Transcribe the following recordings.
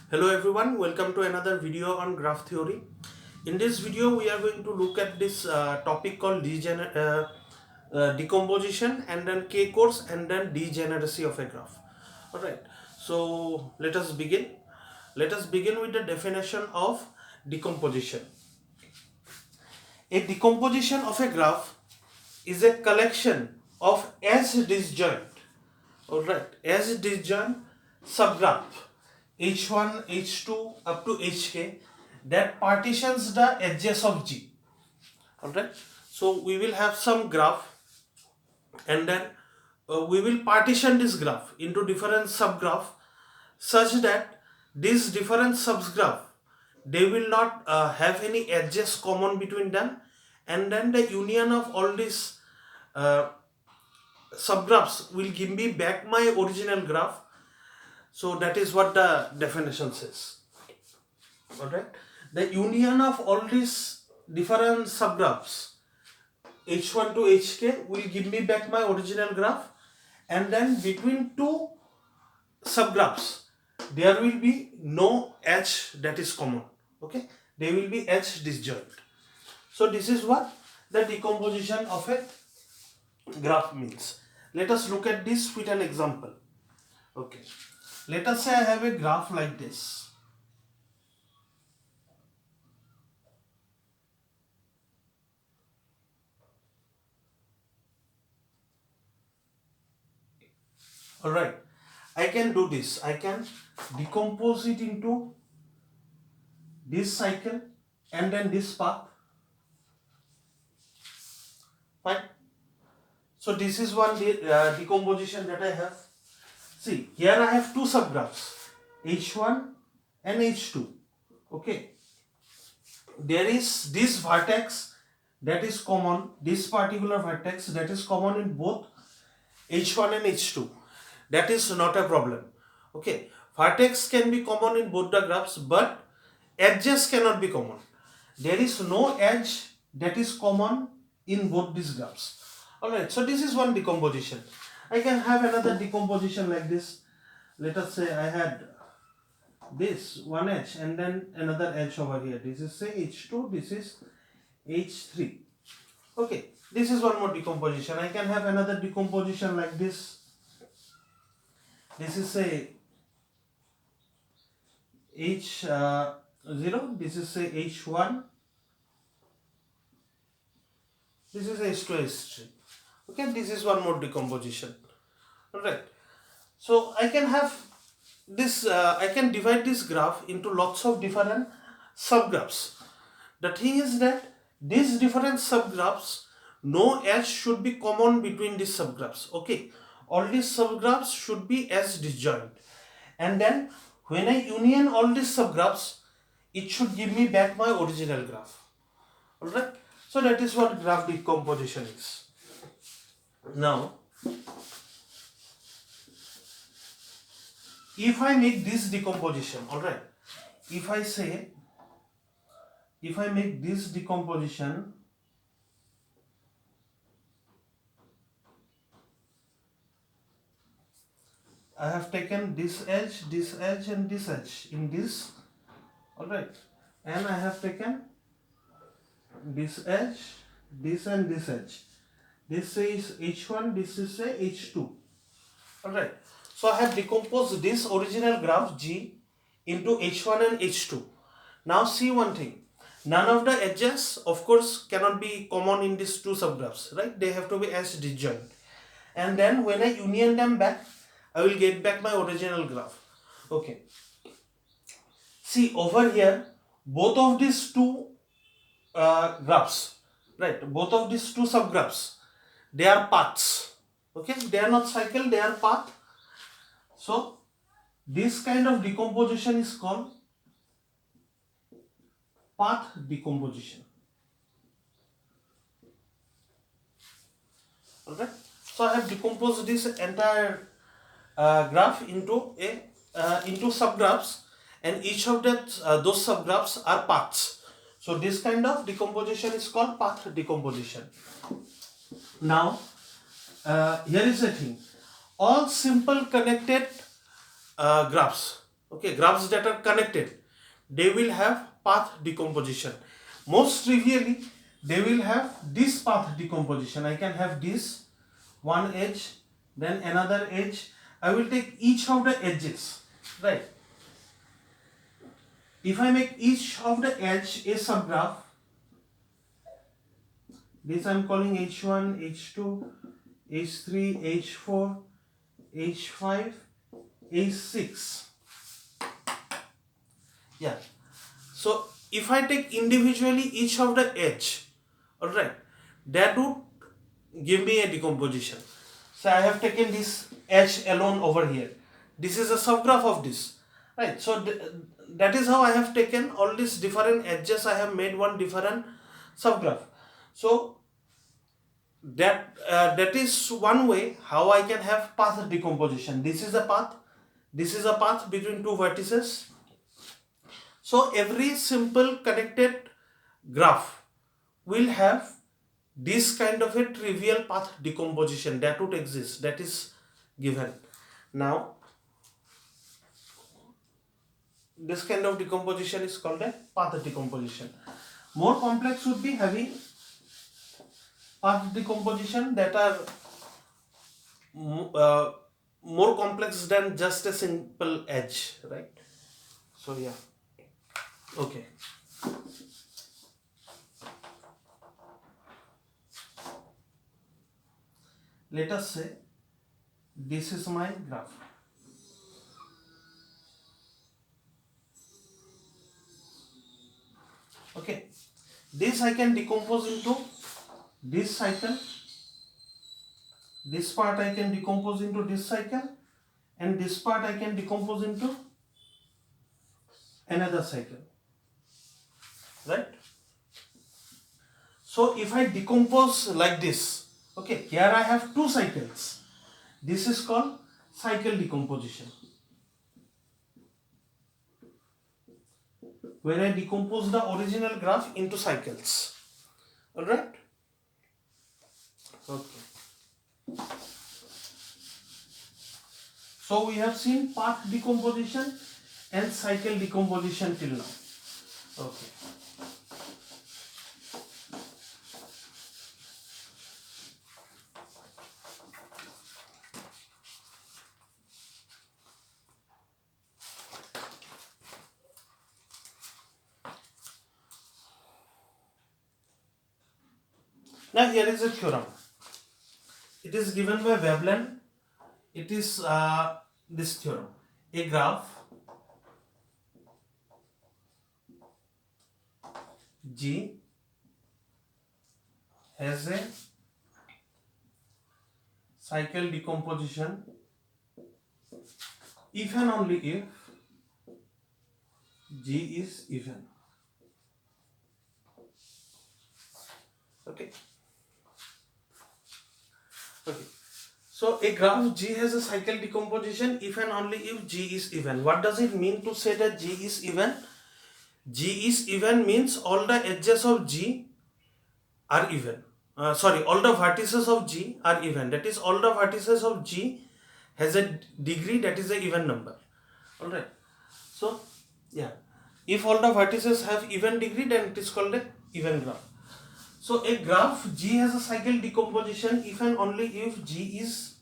Hello everyone, welcome to another video on graph theory. In this video, we are going to look at this topic called decomposition and then K-course and then degeneracy of a graph. Alright, so let us begin. Let us begin with the definition of decomposition. A decomposition of a graph is a collection of as-disjoint, alright, as-disjoint subgraph h1, h2 up to hk that partitions the edges of G. Alright, so we will have some graph and then we will partition this graph into different subgraph such that these different subgraph they will not have any edges common between them, and then the union of all these uh, subgraphs will give me back my original graph. So that is what the definition says. Alright, the union of all these different subgraphs h1 to hk will give me back my original graph, and then between two subgraphs there will be no edge that is common. Okay, they will be edge disjoint. So this is what the decomposition of a graph means. Let us look at this with an example. Okay, let us say I have a graph like this. Alright, I can do this. I can decompose it into this cycle and then this path. Fine. So this is one decomposition that I have. See, here I have two subgraphs, H1 and H2. Okay. There is this vertex that is common, this particular vertex that is common in both H1 and H2. That is not a problem. Okay. Vertex can be common in both the graphs, but edges cannot be common. There is no edge that is common in both these graphs. Alright, so this is one decomposition. I can have another decomposition like this. Let us say I had this one edge and then another edge over here. This is say H2, this is H3. Okay, this is one more decomposition. I can have another decomposition like this. This is say H0, this is say H1, this is H2, H3. Okay, this is one more decomposition. Alright, so I can have this, I can divide this graph into lots of different subgraphs. The thing is that these different subgraphs, no edge should be common between these subgraphs. Okay, all these subgraphs should be as disjoint, and then when I union all these subgraphs, it should give me back my original graph. Alright, so that is what graph decomposition is. Now, if I make this decomposition, alright, if I make this decomposition, I have taken this edge and this edge in this, alright, and I have taken this edge, this and this edge. This says H1, this is say H2. Alright, so I have decomposed this original graph G into H1 and H2. Now see one thing, none of the edges of course cannot be common in these two subgraphs, right? They have to be as disjoint, and then when I union them back, I will get back my original graph. Okay, see over here, both of these two graphs, right, both of these two subgraphs, they are paths. Okay, they are not cycle, they are path. So this kind of decomposition is called path decomposition. Okay, so I have decomposed this entire graph into into subgraphs, and each of that those subgraphs are paths. So this kind of decomposition is called path decomposition. Now here is the thing, all simple connected graphs, Okay, graphs that are connected, they will have path decomposition. Most trivially, they will have this path decomposition. I can have this one edge, then another edge. I will take each of the edges, right? If I make each of the edge a subgraph, this I am calling H1, H2, H3, H4, H5, H6. Yeah. So if I take individually each of the edge, alright, that would give me a decomposition. So I have taken this edge alone over here. This is a subgraph of this, right? So that is how I have taken all these different edges. I have made one different subgraph. So that is one way how I can have path decomposition. This is a path. This is a path between two vertices. So every simple connected graph will have this kind of a trivial path decomposition that would exist, that is given. Now this kind of decomposition is called a path decomposition. More complex would be having path decomposition that are more complex than just a simple edge, right? So yeah, okay. Let us say this is my graph. Okay, this I can decompose into this cycle. This part I can decompose into this cycle, and this part I can decompose into another cycle, right? So if I decompose like this, okay, here I have two cycles. This is called cycle decomposition, where I decompose the original graph into cycles. Alright? Okay. So we have seen path decomposition and cycle decomposition till now. Okay. Now here is a theorem. It is given by Veblen. It is this theorem. A graph G has a cycle decomposition if and only if G is even. Okay. Okay. So a graph G has a cycle decomposition if and only if G is even. What does it mean to say that G is even? G is even means all the edges of G are even. All the vertices of G are even. That is, all the vertices of G has a degree that is a even number. Alright. So, yeah. If all the vertices have even degree, then it is called a even graph. So a graph G has a cycle decomposition if and only if G is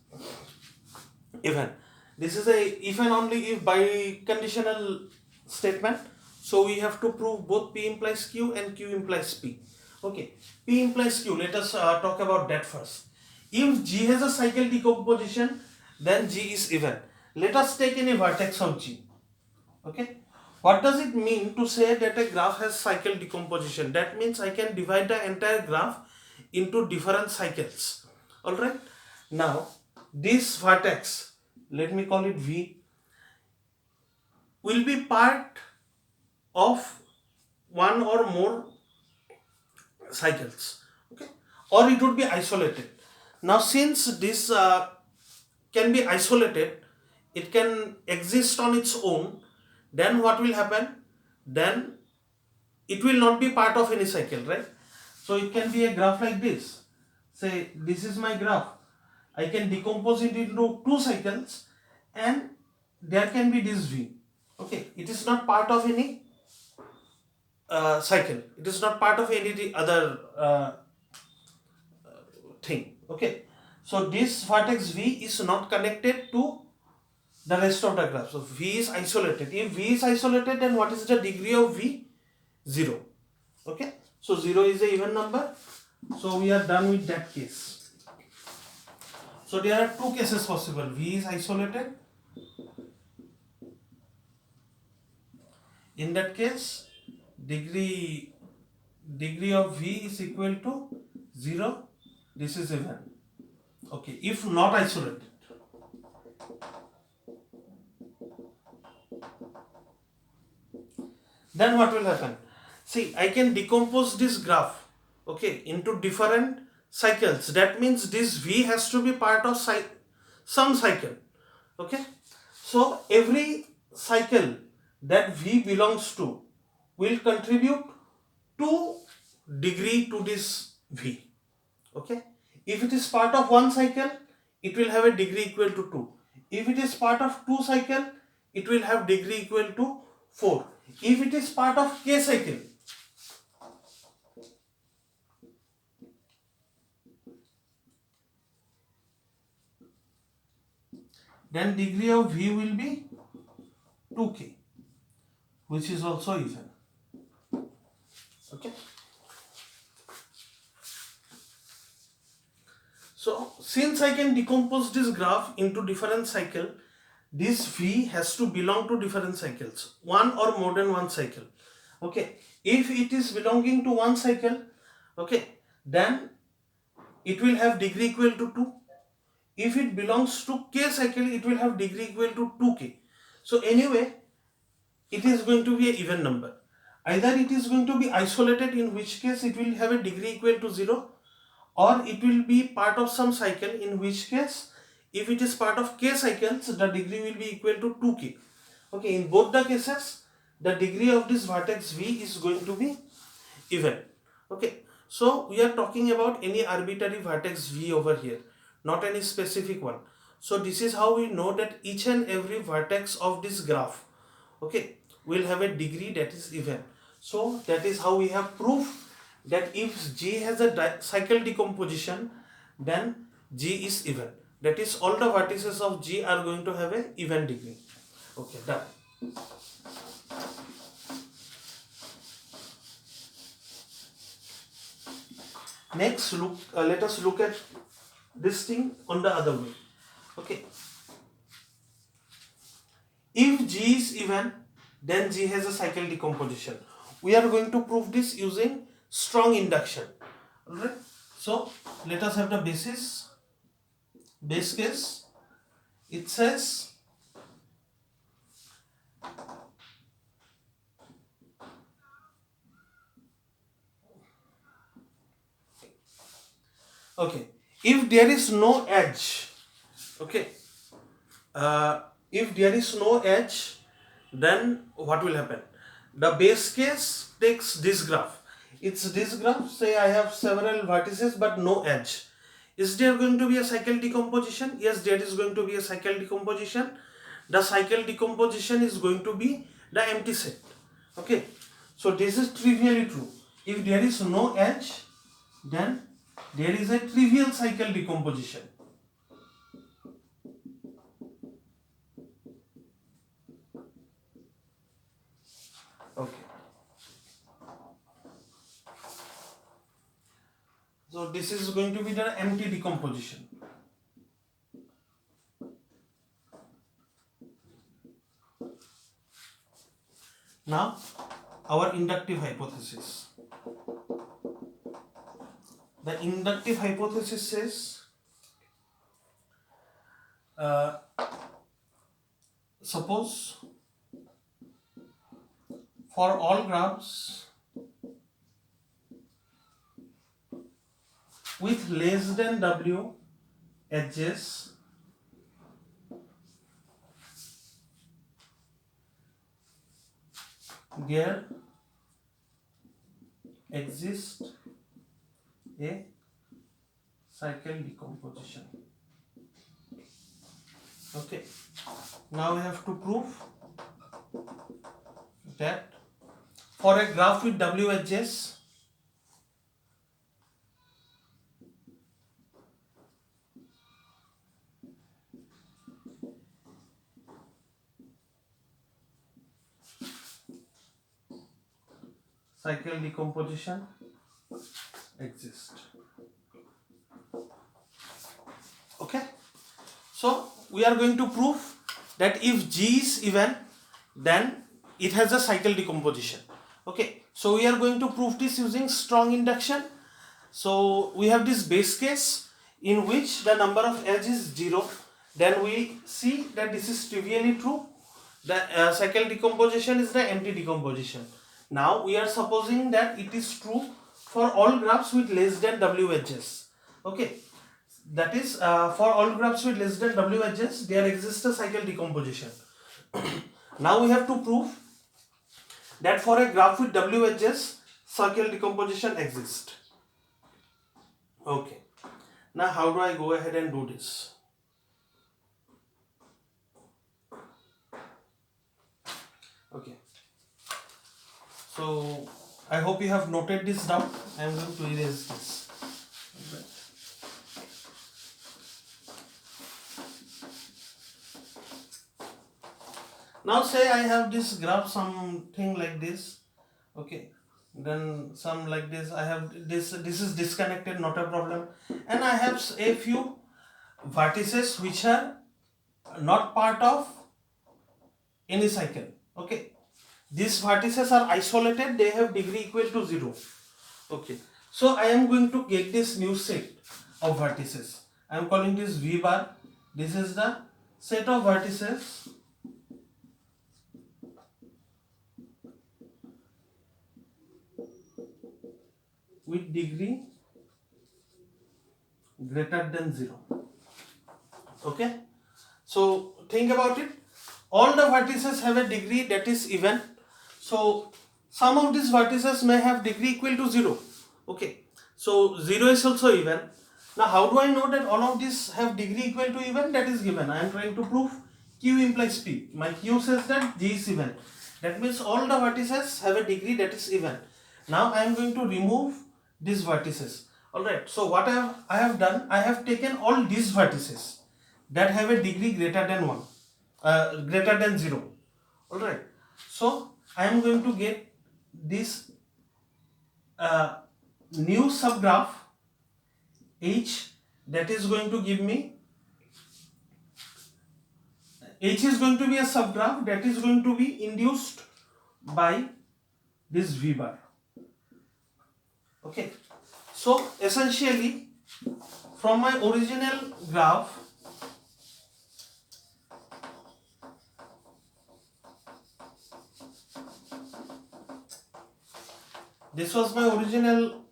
even. This is a if and only if biconditional statement. So we have to prove both P implies Q and Q implies P. Okay, P implies Q. Let us talk about that first. If G has a cycle decomposition, then G is even. Let us take any vertex of G. Okay. What does it mean to say that a graph has cycle decomposition? That means I can divide the entire graph into different cycles. Alright. Now, this vertex, let me call it V, will be part of one or more cycles. Okay. Or it would be isolated. Now, since this can be isolated, it can exist on its own, then what will happen? Then it will not be part of any cycle, right? So it can be a graph like this. Say this is my graph. I can decompose it into two cycles and there can be this V. Okay, it is not part of any cycle. It is not part of any other thing. Okay, so this vertex V is not connected to the rest of the graph. So V is isolated. If V is isolated, then what is the degree of V? 0. Okay, so 0 is a even number. So we are done with that case. So there are two cases possible. V is isolated. In that case, degree of V is equal to 0. This is even. Okay, if not isolated. Then what will happen? See, I can decompose this graph, okay, into different cycles. That means this V has to be part of some cycle. Okay, so every cycle that V belongs to will contribute 2 degree to this V. Okay, if it is part of one cycle, it will have a degree equal to 2. If it is part of 2 cycle, it will have degree equal to 4. If it is part of K cycle, then degree of V will be 2K, which is also even. Okay. So since I can decompose this graph into different cycle, this V has to belong to different cycles, one or more than one cycle. Okay, if it is belonging to one cycle, okay, then it will have degree equal to 2. If it belongs to K cycle, it will have degree equal to 2K. So anyway, it is going to be an even number. Either it is going to be isolated, in which case it will have a degree equal to 0, or it will be part of some cycle, in which case if it is part of K cycles, the degree will be equal to 2K. Okay, in both the cases, the degree of this vertex V is going to be even. Okay, so we are talking about any arbitrary vertex V over here, not any specific one. So this is how we know that each and every vertex of this graph, okay, will have a degree that is even. So that is how we have proof that if G has a cycle decomposition, then G is even. That is, all the vertices of G are going to have a even degree. Okay, done. Next, let us look at this thing on the other way. Okay, if G is even, then G has a cycle decomposition. We are going to prove this using strong induction. Alright, so let us have the base case. It says okay, if there is no edge, okay, if there is no edge, then what will happen? The base case takes this graph. It's this graph. Say I have several vertices but no edge. Is there going to be a cycle decomposition? Yes, there is going to be a cycle decomposition. The cycle decomposition is going to be the empty set. Okay, so this is trivially true. If there is no edge, then there is a trivial cycle decomposition. Okay. So this is going to be the empty decomposition. Now, our inductive hypothesis. The inductive hypothesis says, suppose for all graphs with less than W edges, there exists a cycle decomposition. Okay, now we have to prove that for a graph with W edges, cycle decomposition exists. Okay, so we are going to prove that if G is even, then it has a cycle decomposition. Okay, so we are going to prove this using strong induction. So we have this base case in which the number of edge is 0. Then we see that this is trivially true. The cycle decomposition is the empty decomposition. Now we are supposing that it is true for all graphs with less than W edges. Okay, that is for all graphs with less than W edges, there exists a cycle decomposition. Now we have to prove that for a graph with W edges, cycle decomposition exists. Okay, now how do I go ahead and do this? Okay, so I hope you have noted this down. I am going to erase this. Okay. Now say I have this graph, something like this. Okay, then some like this. I have this is disconnected, not a problem, and I have a few vertices which are not part of any cycle. Okay, these vertices are isolated, they have degree equal to 0. Okay, so I am going to get this new set of vertices. I am calling this V bar. This is the set of vertices with degree greater than 0. Okay, so think about it. All the vertices have a degree that is even. So some of these vertices may have degree equal to 0. Okay, so 0 is also even. Now how do I know that all of these have degree equal to even? That is given. I am trying to prove Q implies P. My Q says that G is even. That means all the vertices have a degree that is even. Now I am going to remove these vertices. Alright, so what I have done, I have taken all these vertices that have a degree greater than 1. Greater than 0. Alright, so I am going to get this new subgraph H, that is going to give me, H is going to be a subgraph that is going to be induced by this V bar. Okay, so essentially from my original graph, this was my original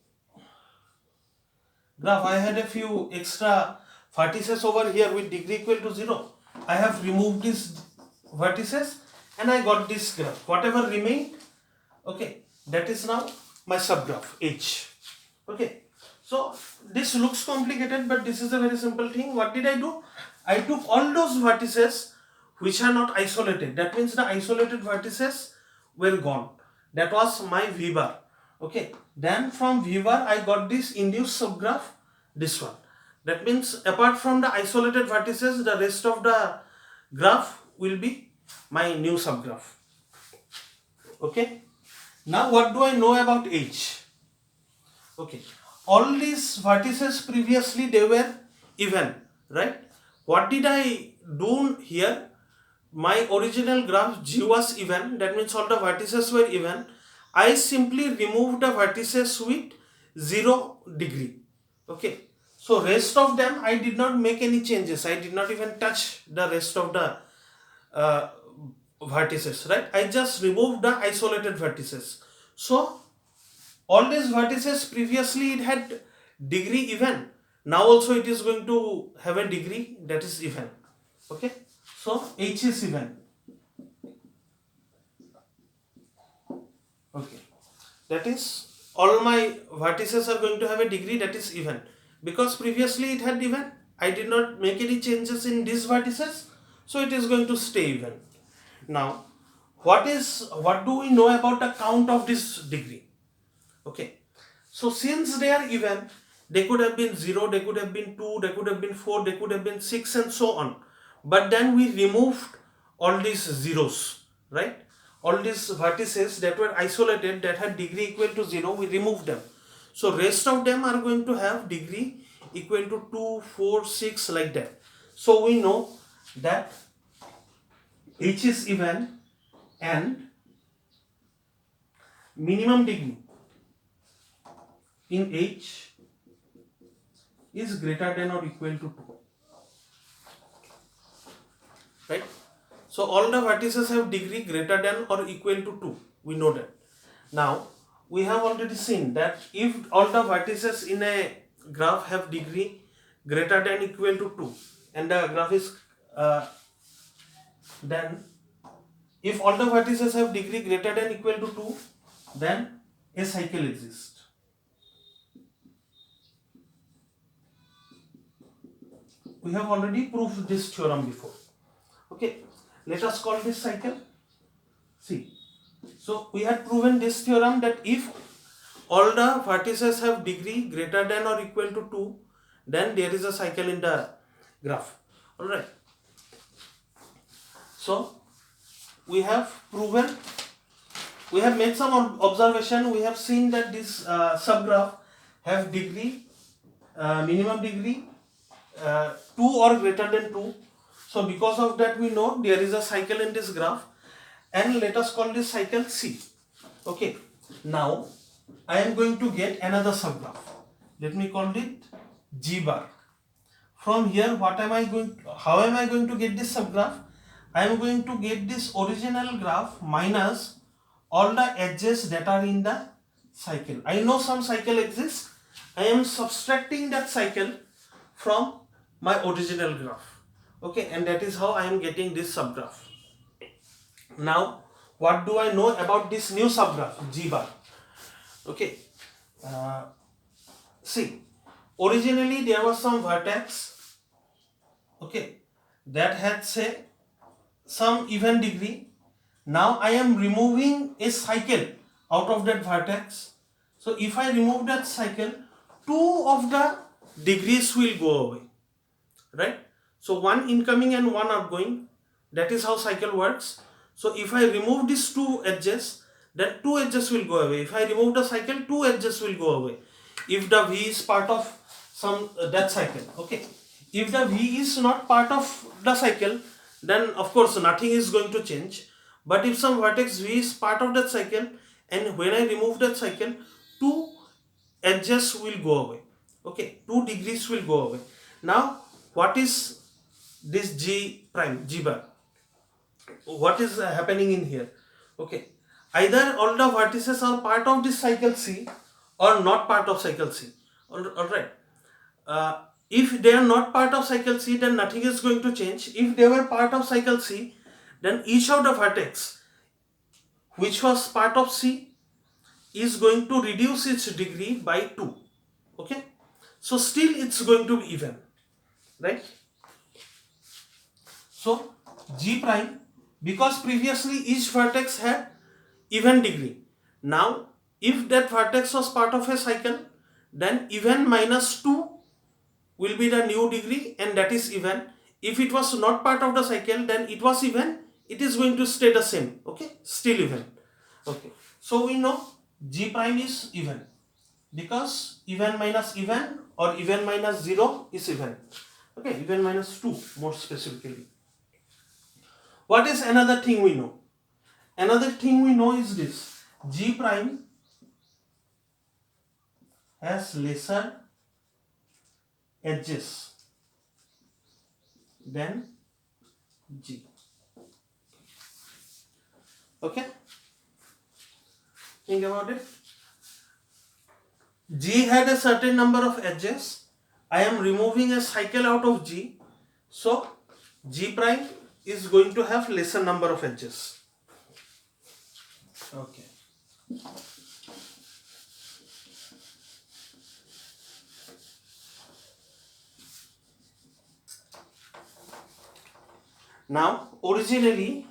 graph. I had a few extra vertices over here with degree equal to 0. I have removed these vertices and I got this graph. Whatever remained, okay, that is now my subgraph H. Okay, so this looks complicated, but this is a very simple thing. What did I do? I took all those vertices which are not isolated. That means the isolated vertices were gone. That was my V bar. Okay, then from V bar I got this induced subgraph, this one. That means apart from the isolated vertices, the rest of the graph will be my new subgraph. Okay, now what do I know about H? Okay, all these vertices previously they were even, right? What did I do here? My original graph G was even, that means all the vertices were even. I simply removed the vertices with 0 degree. Okay, so rest of them I did not make any changes. I did not even touch the rest of the vertices, right? I just removed the isolated vertices. So all these vertices previously it had degree even. Now also it is going to have a degree that is even. Okay, so H is even. Okay, that is all my vertices are going to have a degree that is even, because previously it had even. I did not make any changes in these vertices, so it is going to stay even. Now what do we know about the count of this degree? Okay, so since they are even, they could have been 0, they could have been 2, they could have been 4, they could have been 6, and so on. But then we removed all these zeros, right? All these vertices that were isolated, that had degree equal to 0, we removed them. So rest of them are going to have degree equal to 2, 4, 6, like that. So we know that H is even and minimum degree in H is greater than or equal to 2, right? So all the vertices have degree greater than or equal to 2, we know that. Now we have already seen that if all the vertices in a graph have degree greater than or equal to 2, and the graph is then if all the vertices have degree greater than or equal to 2, then a cycle exists. We have already proved this theorem before. Okay, let us call this cycle C. So we had proven this theorem that if all the vertices have degree greater than or equal to 2, then there is a cycle in the graph. Alright. So we have proven, we have made some observation, we have seen that this subgraph have degree, minimum degree 2 or greater than 2. So because of that we know there is a cycle in this graph, and let us call this cycle C. Okay, now I am going to get another subgraph. Let me call it G bar. From here how am I going to get this subgraph? I am going to get this original graph minus all the edges that are in the cycle. I know some cycle exists. I am subtracting that cycle from my original graph. Okay, and that is how I am getting this subgraph. Now what do I know about this new subgraph G bar? Okay, see, originally there was some vertex, okay, that had say some even degree. Now I am removing a cycle out of that vertex. So if I remove that cycle, 2 of the degrees will go away, right? So one incoming and one outgoing. That is how cycle works. So if I remove these 2 edges, then 2 edges will go away. If I remove the cycle, 2 edges will go away. If the V is part of some that cycle, okay. If the V is not part of the cycle, then of course nothing is going to change. But if some vertex V is part of that cycle, and when I remove that cycle, 2 edges will go away. Okay, 2 degrees will go away. Now what is this G prime, G bar? What is happening in here? Okay, either all the vertices are part of this cycle C or not part of cycle C. Alright. If they are not part of cycle C, then nothing is going to change. If they were part of cycle C, then each of the vertex which was part of C is going to reduce its degree by 2. Okay, so still it's going to be even, right? So G prime, because previously each vertex had even degree. Now if that vertex was part of a cycle, then even minus 2 will be the new degree, and that is even. If it was not part of the cycle, then it was even, it is going to stay the same. Okay, still even. Okay, so we know G prime is even because even minus even or even minus 0 is even. Okay, even minus 2 more specifically. What is another thing we know? Another thing we know is this: G prime has lesser edges than G. Okay, think about it. G had a certain number of edges. I am removing a cycle out of G, so G prime is going to have lesser number of edges. Okay. Now originally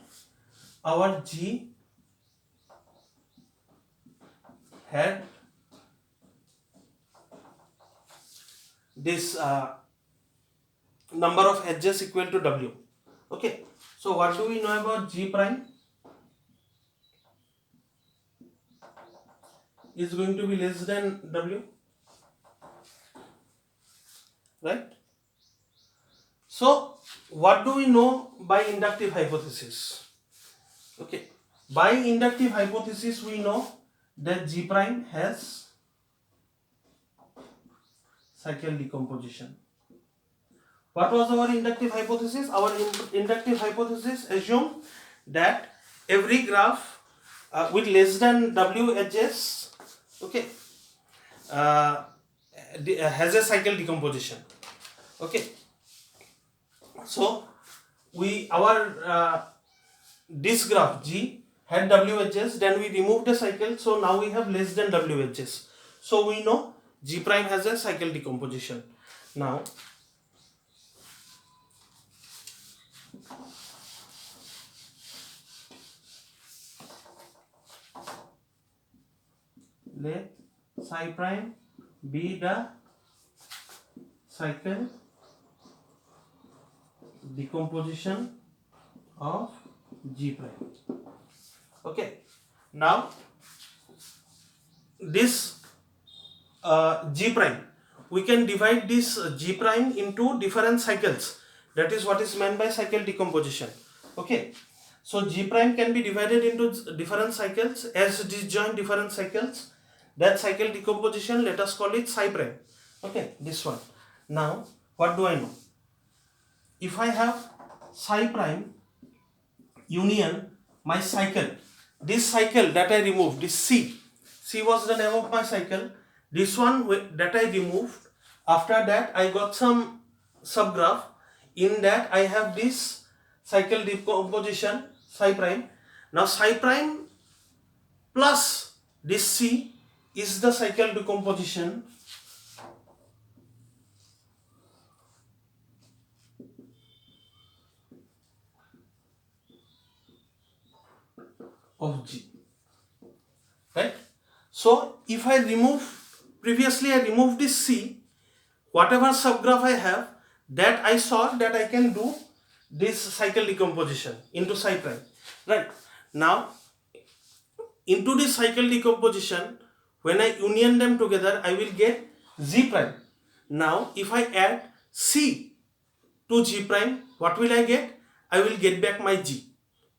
our G had this number of edges equal to W. Okay, so what do we know about G prime? Is going to be less than W, right? So what do we know by inductive hypothesis? Okay, by inductive hypothesis we know that G prime has cycle decomposition. What was our inductive hypothesis? Our inductive hypothesis assumed that every graph with less than W edges, okay, has a cycle decomposition. Okay, so this graph G had W edges, then we removed the cycle, so now we have less than W edges. So we know G prime has a cycle decomposition. Now let psi prime be the cycle decomposition of G prime. Okay, now this G prime, we can divide this G prime into different cycles. That is what is meant by cycle decomposition. Okay, so G prime can be divided into different cycles as disjoint different cycles. That cycle decomposition, let us call it psi prime. Okay, this one. Now what do I know? If I have psi prime union my cycle, this cycle that I removed, this C was the name of my cycle, this one that I removed, after that I got some subgraph, in that I have this cycle decomposition psi prime. Now psi prime plus this C is the cycle decomposition of G, right? So if I remove, previously I removed this C, whatever subgraph I have, that I saw that I can do this cycle decomposition into psi prime, right? Now into this cycle decomposition, when I union them together, I will get G prime. Now if I add C to G prime, what will I get? I will get back my G,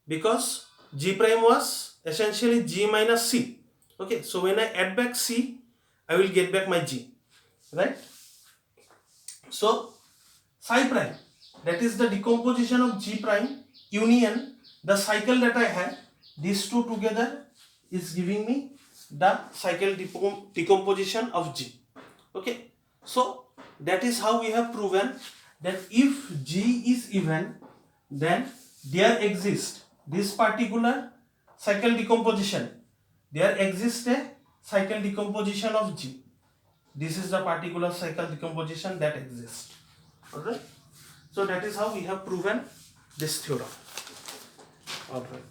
because G prime was essentially G minus C. Okay, so when I add back C, I will get back my G, right? So psi prime, that is the decomposition of G prime union the cycle that I had, these two together is giving me the cycle decomposition of G. Okay, so that is how we have proven that if G is even, then there exists this particular cycle decomposition, there exists a cycle decomposition of G. This is the particular cycle decomposition that exists. Alright, so that is how we have proven this theorem. Alright,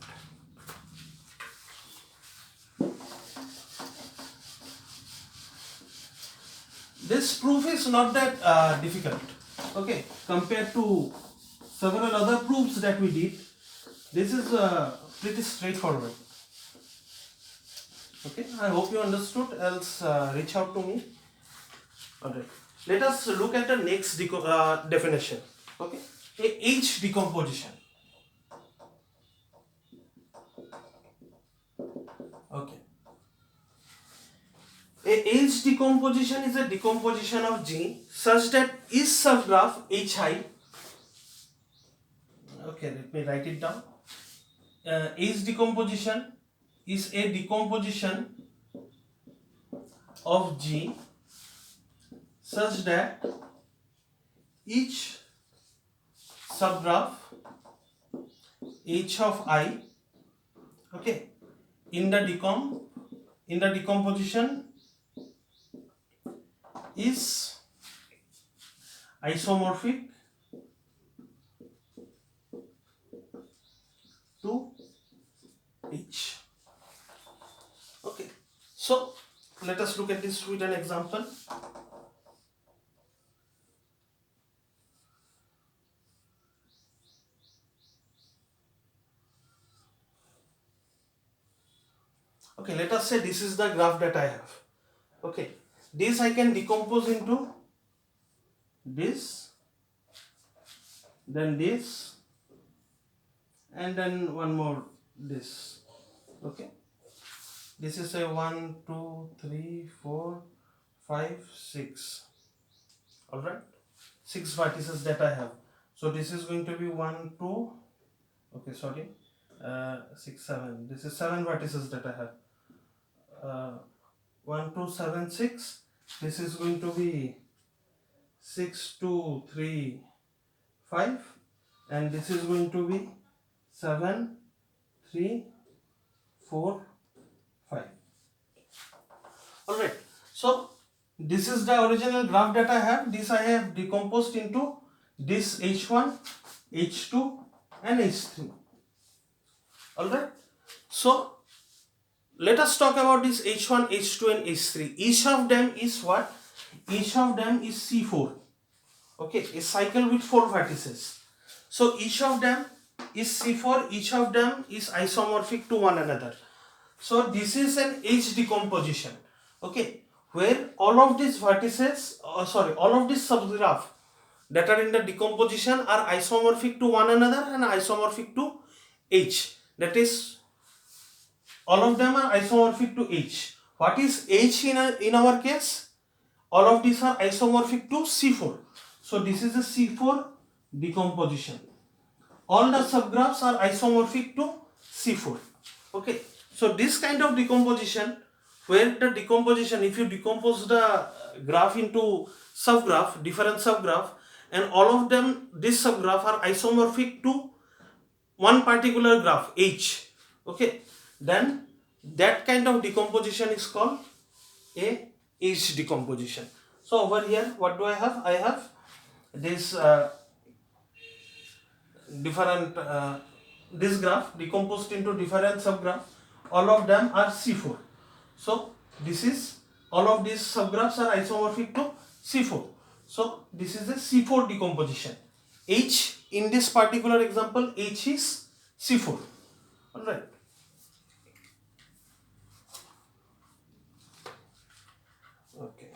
this proof is not that difficult, okay, compared to several other proofs that we did. This is pretty straightforward. Okay, I hope you understood, else reach out to me. Alright, let us look at the next definition. Okay, a H decomposition. Okay, a H decomposition is a decomposition of G such that each subgraph Hi, okay, let me write it down. H decomposition is a decomposition of G such that each subgraph H of I, okay, in the decomposition is isomorphic to H. Okay, so let us look at this with an example. Okay, let us say this is the graph that I have. Okay, this I can decompose into this, then this, and then one more this. Okay, this is a 1, 2, 3, 4, 5, 6. Alright, 6 vertices that I have. So this is going to be 1, 2, okay, sorry, 6, 7. This is 7 vertices that I have. 1, 2, 7, 6. This is going to be 6, 2, 3, 5. And this is going to be 7, 3, 4, 5. Alright, so this is the original graph that I have. This I have decomposed into this H1, H2 and H3. Alright, so let us talk about this H1, H2 and H3. Each of them is what? Each of them is C4. Okay, a cycle with 4 vertices. So each of them is C4, each of them is isomorphic to one another. So this is an H decomposition. Okay, where all of these vertices, all of these subgraph that are in the decomposition are isomorphic to one another and isomorphic to H. That is, all of them are isomorphic to H. What is H in our case? All of these are isomorphic to C4. So this is a C4 decomposition. All the subgraphs are isomorphic to C4. Okay. So this kind of decomposition, where the decomposition, if you decompose the graph into subgraph, different subgraph, and all of them, this subgraph are isomorphic to one particular graph H. Okay. Then that kind of decomposition is called a H decomposition. So over here, what do I have? I have this different this graph decomposed into different subgraphs. All of them are C4. So this is, all of these subgraphs are isomorphic to C4. So this is a C4 decomposition. H in this particular example, H is C4. All right. Okay.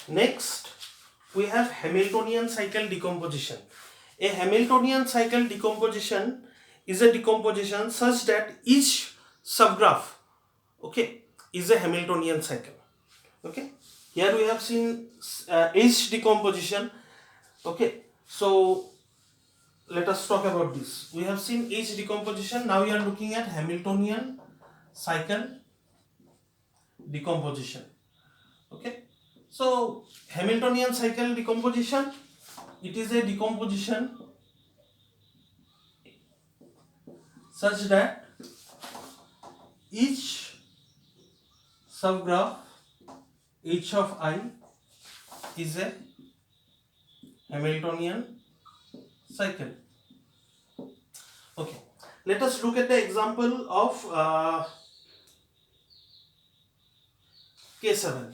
Next, we have Hamiltonian cycle decomposition. A Hamiltonian cycle decomposition is a decomposition such that each subgraph, okay, is a Hamiltonian cycle. Okay, here we have seen H decomposition. Okay, so let us talk about this. We have seen H decomposition. Now we are looking at Hamiltonian cycle decomposition. Okay, so Hamiltonian cycle decomposition, it is a decomposition such that each subgraph H of I is a Hamiltonian cycle. Okay, let us look at the example of K7.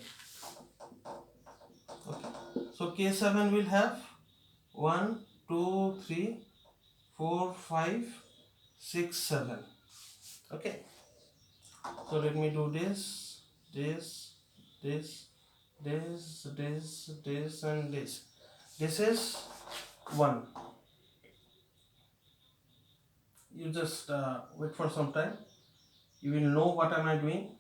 Okay, so K7 will have 1, 2, 3, 4, 5, 6, 7. Okay, so let me do this, this, and this. This is 1. You just wait for some time. You will know what am I doing.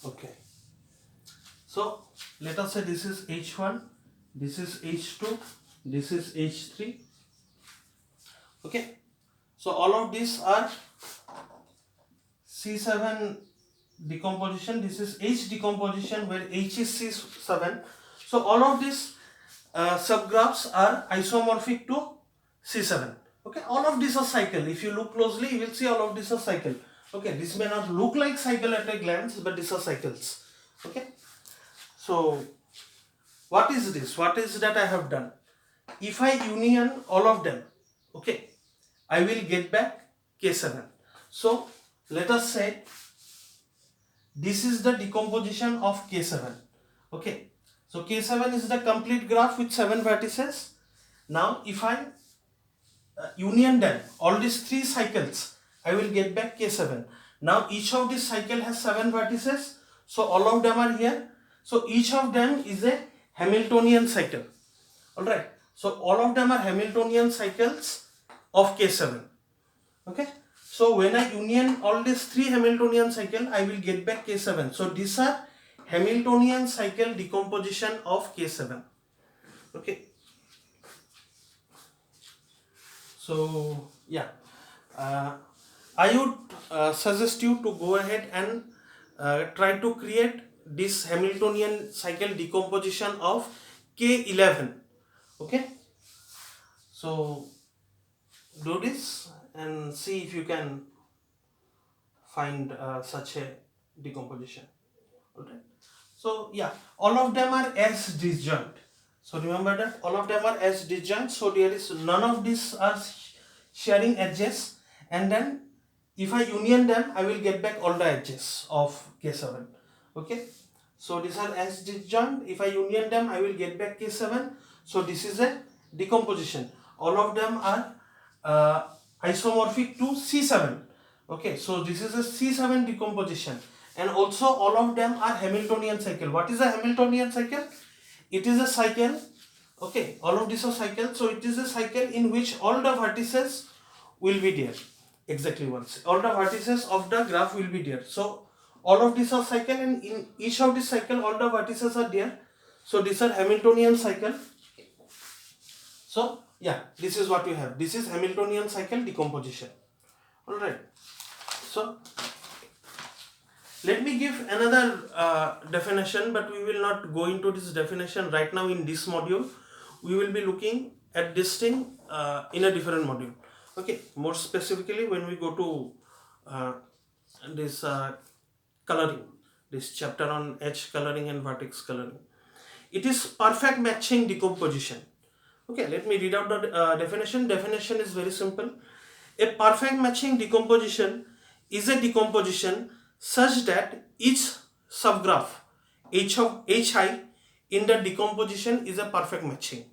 Okay. So let us say this is H1, this is H2, this is H3. Okay. So all of these are C7 decomposition. This is H decomposition where H is C7. So all of these subgraphs are isomorphic to C7. Okay, all of these are cycle. If you look closely, you will see all of these are cycle. Okay, this may not look like cycle at a glance, but these are cycles. Okay, so what is this? What is that I have done? If I union all of them, okay, I will get back K7. So let us say this is the decomposition of K7. Okay, so K7 is the complete graph with 7 vertices. Now if I union them, all these 3 cycles, I will get back K7. Now each of this cycle has 7 vertices, so all of them are here. So each of them is a Hamiltonian cycle. Alright, so all of them are Hamiltonian cycles of K7. Okay, so when I union all these 3 Hamiltonian cycle, I will get back K7. So these are Hamiltonian cycle decomposition of K7. Okay, so yeah, I would suggest you to go ahead and try to create this Hamiltonian cycle decomposition of K11. Okay, so do this and see if you can find such a decomposition. Alright, so yeah, all of them are S disjoint. So remember that all of them are S disjoint, so there is none of these are sharing edges, and then if I union them, I will get back all the edges of K7. Okay, so these are S disjoint. If I union them, I will get back K7. So this is a decomposition. All of them are isomorphic to C7. Okay, so this is a C7 decomposition, and also all of them are Hamiltonian cycle. What is a Hamiltonian cycle? It is a cycle. Okay, all of these are cycles. So it is a cycle in which all the vertices will be there exactly once. All the vertices of the graph will be there. So all of these are cycle, and in each of this cycle all the vertices are there. So these are Hamiltonian cycle. So yeah, this is what we have. This is Hamiltonian cycle decomposition. Alright. So let me give another definition, but we will not go into this definition right now in this module. We will be looking at this thing in a different module. Okay, more specifically when we go to this coloring, this chapter on edge coloring and vertex coloring. It is perfect matching decomposition. Okay, let me read out the definition. Definition is very simple. A perfect matching decomposition is a decomposition such that each subgraph hi in the decomposition is a perfect matching.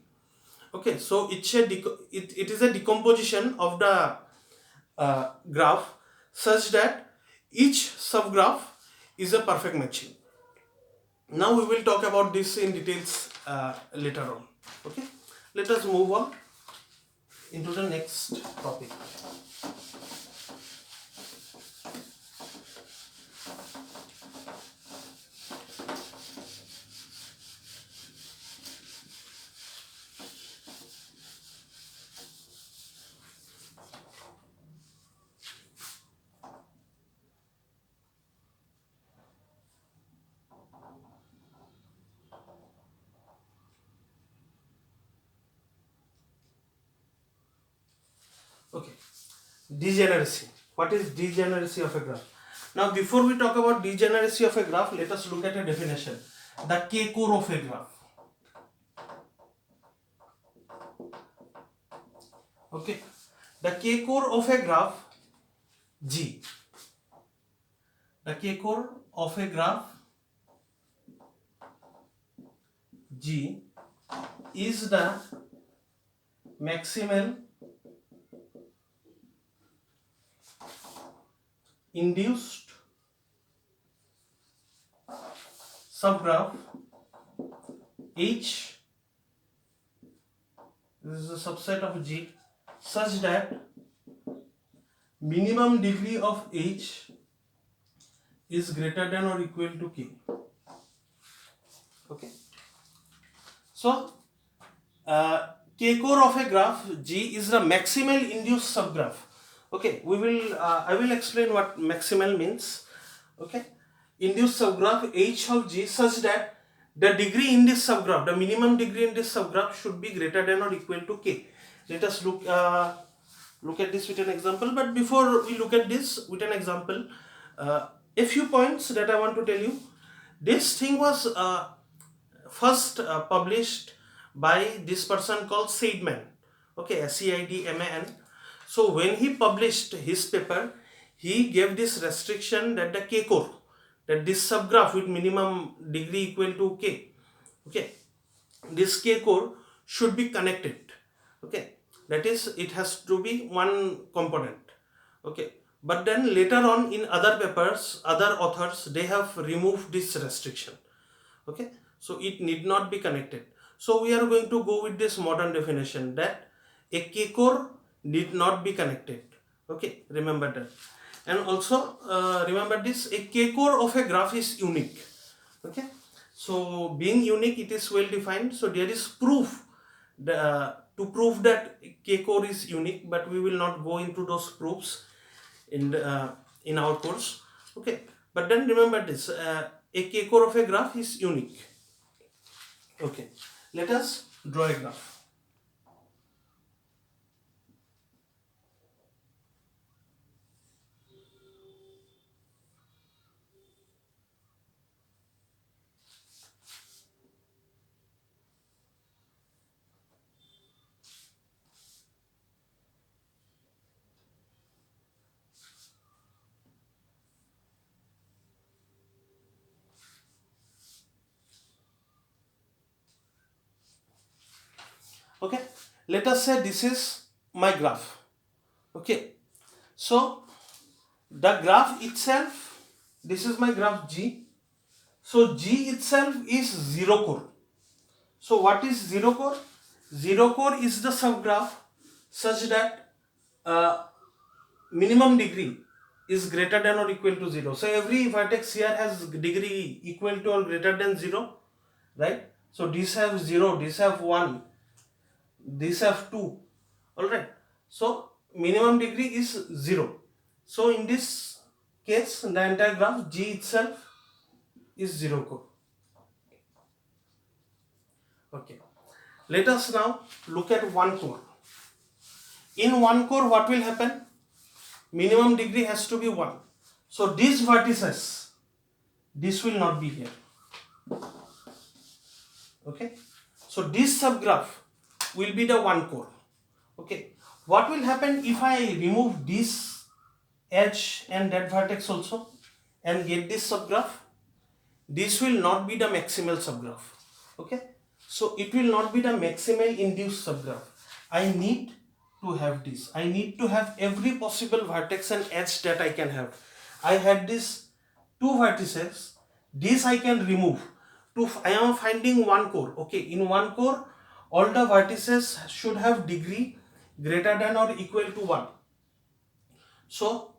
Okay, so it is a decomposition of the graph such that each subgraph is a perfect matching. Now we will talk about this in details later on. Okay, let us move on into the next topic. Okay, degeneracy. What is degeneracy of a graph? Now before we talk about degeneracy of a graph, let us look at a definition. The K-core of a graph. Okay, the K-core of a graph G. The K-core of a graph G is the maximal induced subgraph H, this is a subset of G, such that minimum degree of H is greater than or equal to k. Okay. So k core of a graph G is the maximal induced subgraph. Okay, we will I will explain what maximal means. Okay, induced subgraph H of G such that the degree in this subgraph, the minimum degree in this subgraph should be greater than or equal to k. Let us look at this with an example. But before we look at this with an example, a few points that I want to tell you. This thing was first published by this person called Seidman. Okay, Seidman. So when he published his paper, he gave this restriction that the k core, that this subgraph with minimum degree equal to k, okay, this k core should be connected. Okay, that is, it has to be one component. Okay, but then later on in other papers, other authors, they have removed this restriction. Okay, so it need not be connected. So we are going to go with this modern definition that a k core need not be connected. Okay, remember that. And also remember this, a k core of a graph is unique. Okay, so being unique, it is well defined. So there is proof to prove that k core is unique, but we will not go into those proofs in our course. Okay, but then remember this, a k core of a graph is unique. Okay, let us draw a graph. Okay, let us say this is my graph. Okay, so the graph itself, this is my graph G. So G itself is zero core. So what is zero core? Zero core is the subgraph such that minimum degree is greater than or equal to 0. So every vertex here has degree equal to or greater than 0, right? So these have 0, these have 1, these have 2. Alright. So minimum degree is 0. So in this case, the entire graph G itself is 0 core. Okay. Let us now look at one core. In one core, what will happen? Minimum degree has to be 1. So these vertices, this will not be here. Okay. So this subgraph will be the one core. Okay. What will happen if I remove this edge and that vertex also and get this subgraph? This will not be the maximal subgraph. Okay. So it will not be the maximal induced subgraph. I need to have this. I need to have every possible vertex and edge that I can have. I had these two vertices. This I can remove. I am finding one core. Okay, in one core, all the vertices should have degree greater than or equal to 1. So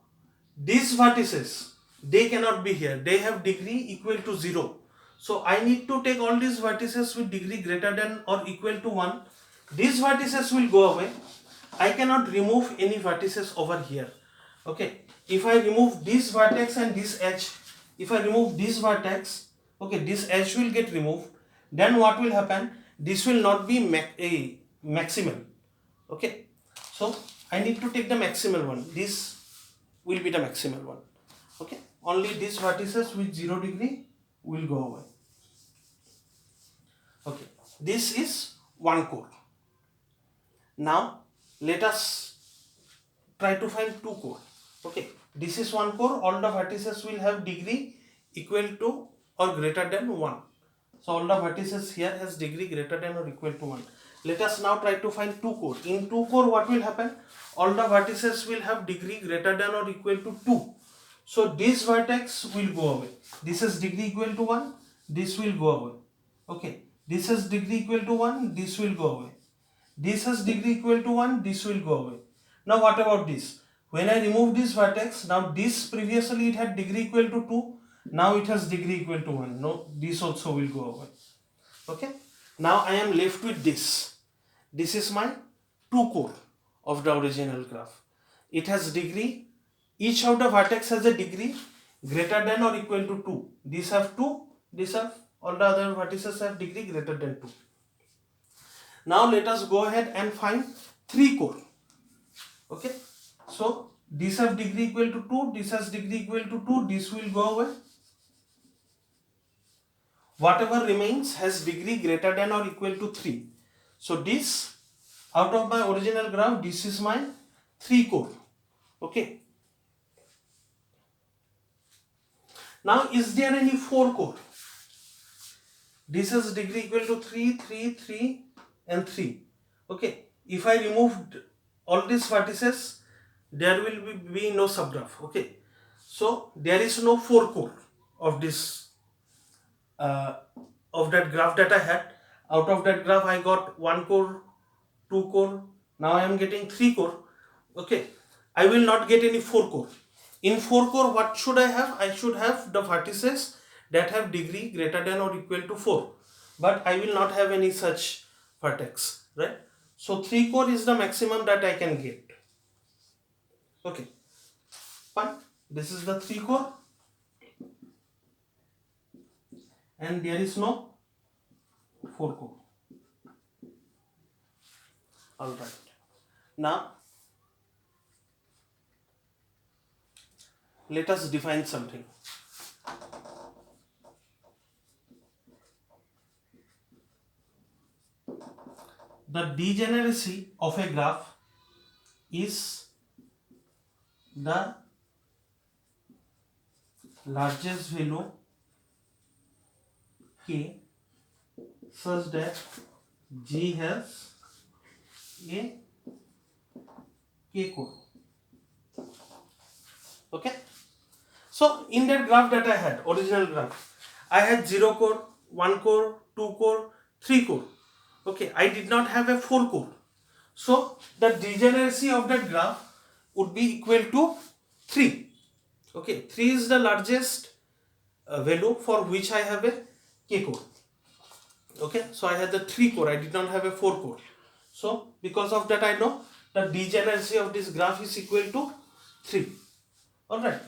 these vertices, they cannot be here. They have degree equal to 0. So I need to take all these vertices with degree greater than or equal to 1. These vertices will go away. I cannot remove any vertices over here. Okay, if I remove this vertex and this edge, if I remove this vertex, okay, this edge will get removed. Then what will happen? This will not be maximal. Okay, so I need to take the maximal one. This will be the maximal one. Okay, only these vertices with 0 degree will go away. Okay, this is one core. Now let us try to find two core. Okay, this is one core. All the vertices will have degree equal to or greater than 1. So all the vertices here has degree greater than or equal to 1. Let us now try to find two core. In two core, what will happen? All the vertices will have degree greater than or equal to 2. So this vertex will go away. This is degree equal to 1. This will go away. Okay, this is degree equal to 1. This will go away. This has degree equal to 1. This will go away. Now what about this? When I remove this vertex, now this previously it had degree equal to 2, now it has degree equal to 1. No, this also will go away. Okay. Now I am left with this. This is my 2 core of the original graph. It has degree, each of the vertex has a degree greater than or equal to 2. These have 2, these have, all the other vertices have degree greater than 2. Now let us go ahead and find 3 core. Okay. So this have degree equal to 2, this has degree equal to 2, this will go away. Whatever remains has degree greater than or equal to 3. So this, out of my original graph, this is my 3 core. Okay. Now is there any 4 core? This is degree equal to 3, 3, 3 and 3. Okay. If I removed all these vertices, there will be no subgraph. Okay. So there is no 4 core of this of that graph that I had. Out of that graph I got 1 core, 2 core, now I am getting 3 core. Okay, I will not get any 4 core. In 4 core what should I have? I should have the vertices that have degree greater than or equal to 4, but I will not have any such vertex, right? So 3 core is the maximum that I can get. Okay, fine. This is the 3 core and there is no 4 core. All right. Now let us define something. The degeneracy of a graph is the largest value k such that G has a k core. Okay. So in that graph that I had, original graph, I had 0 core, 1 core, 2 core, 3 core. Okay, I did not have a 4 core. So the degeneracy of that graph would be equal to 3. Okay, 3 is the largest value for which I have a k core. Okay, so I had the 3 core, I did not have a 4 core. So because of that I know the degeneracy of this graph is equal to 3. Alright.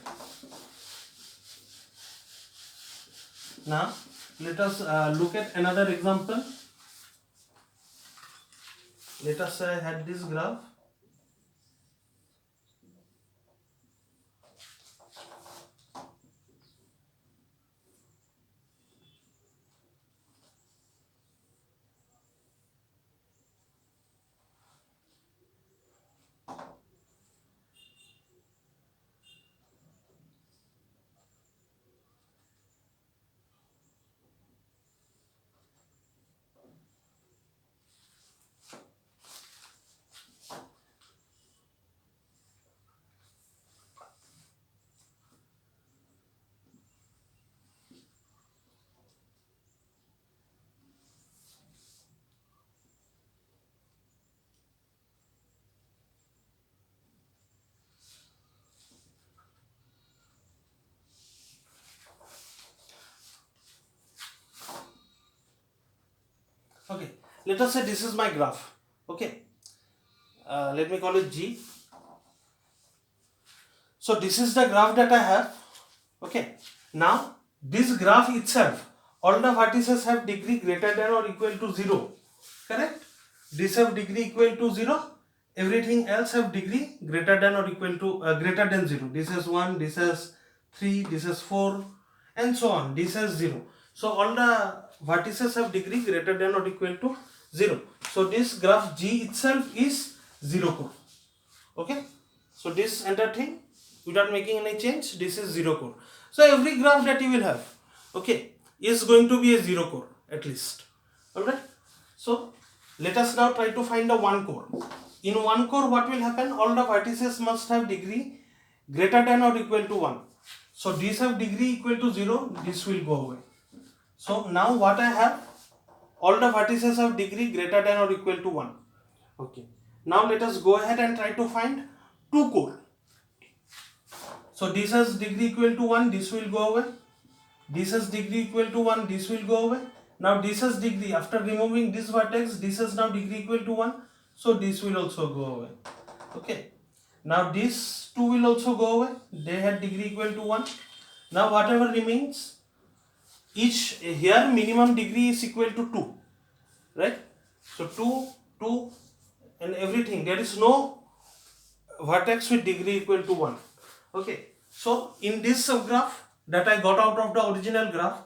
Now let us look at another example. Let us say I had this graph. Okay, let us say this is my graph. Okay, let me call it G. So this is the graph that I have. Okay, now this graph itself, all the vertices have degree greater than or equal to 0. Correct? This have degree equal to 0. Everything else have degree greater than or equal to greater than 0. This has 1, this has 3, this has 4, and so on. This has 0. So all the vertices have degree greater than or equal to 0. So this graph G itself is 0 core. Okay. So this entire thing without making any change, this is 0 core. So every graph that you will have, okay, is going to be a 0 core at least. Alright. So let us now try to find the 1 core. In 1 core what will happen? All the vertices must have degree greater than or equal to 1. So these have degree equal to 0, this will go away. So now what I have? All the vertices have degree greater than or equal to 1. Okay. Now let us go ahead and try to find 2 core. So this has degree equal to 1, this will go away. This has degree equal to 1, this will go away. Now this has degree, after removing this vertex, this has now degree equal to 1. So this will also go away. Okay. Now these two will also go away. They had degree equal to 1. Now whatever remains, each here minimum degree is equal to 2. Right? So 2, 2 and everything. There is no vertex with degree equal to 1. Okay. So in this subgraph that I got out of the original graph,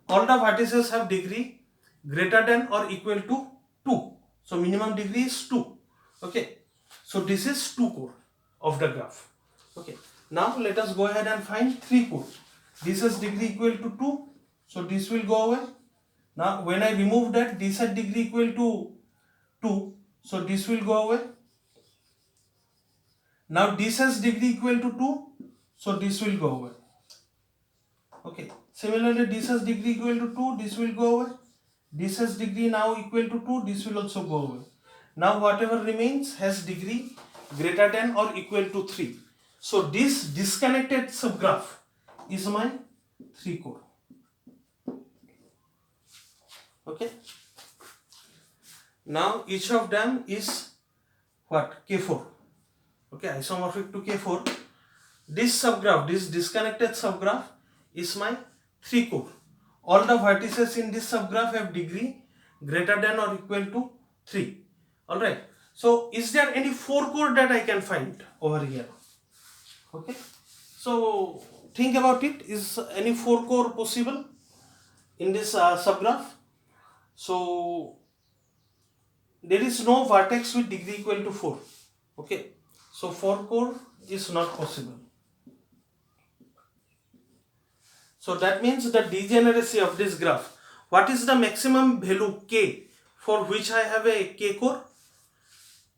all the vertices have degree greater than or equal to 2. So minimum degree is 2. Okay. So this is 2 core of the graph. Okay. Now let us go ahead and find 3 core. This is degree equal to 2. So this will go away. Now when I remove that, this had degree equal to 2. So this will go away. Now this has degree equal to 2. So this will go away. Okay. Similarly, this has degree equal to 2. This will go away. This has degree now equal to 2. This will also go away. Now whatever remains has degree greater than or equal to 3. So this disconnected subgraph is my 3 core. Okay. Now each of them is what? K4. Okay, isomorphic to K4. This subgraph, this disconnected subgraph is my 3 core. All the vertices in this subgraph have degree greater than or equal to 3. Alright. So is there any 4 core that I can find over here? Okay. So think about it. Is any 4 core possible in this subgraph? So there is no vertex with degree equal to 4. Okay. So 4 core is not possible. So that means the degeneracy of this graph. What is the maximum value k for which I have a k core?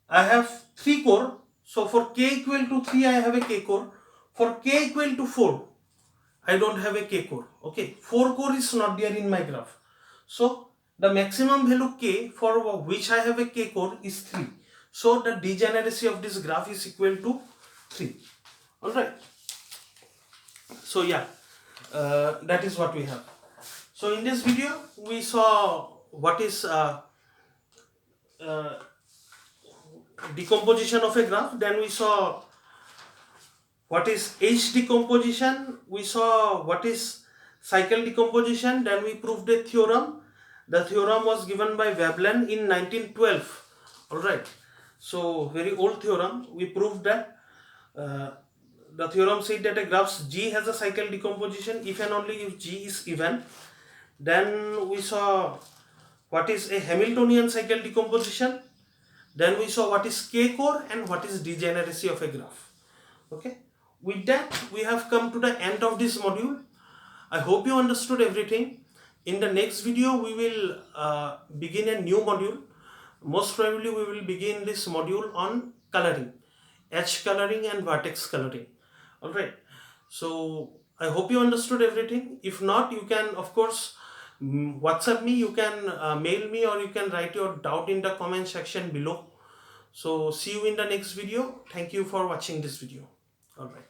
I have 3 core. So for k equal to 3 I have a k core. For k equal to 4 I don't have a k core. Okay. 4 core is not there in my graph. So the maximum value k for which I have a k core is 3. So the degeneracy of this graph is equal to 3. Alright. So yeah, that is what we have. So in this video we saw what is decomposition of a graph. Then we saw what is H decomposition. We saw what is cycle decomposition. Then we proved a theorem. The theorem was given by Veblen in 1912. Alright. So very old theorem. We proved that the theorem said that a graph G has a cycle decomposition if and only if G is even. Then we saw what is a Hamiltonian cycle decomposition. Then we saw what is K core and what is degeneracy of a graph. Okay. With that we have come to the end of this module. I hope you understood everything. In the next video we will begin a new module. Most probably we will begin this module on coloring, edge coloring and vertex coloring. Alright. So I hope you understood everything. If not, you can of course WhatsApp me, you can mail me, or you can write your doubt in the comment section below. So see you in the next video. Thank you for watching this video. Alright.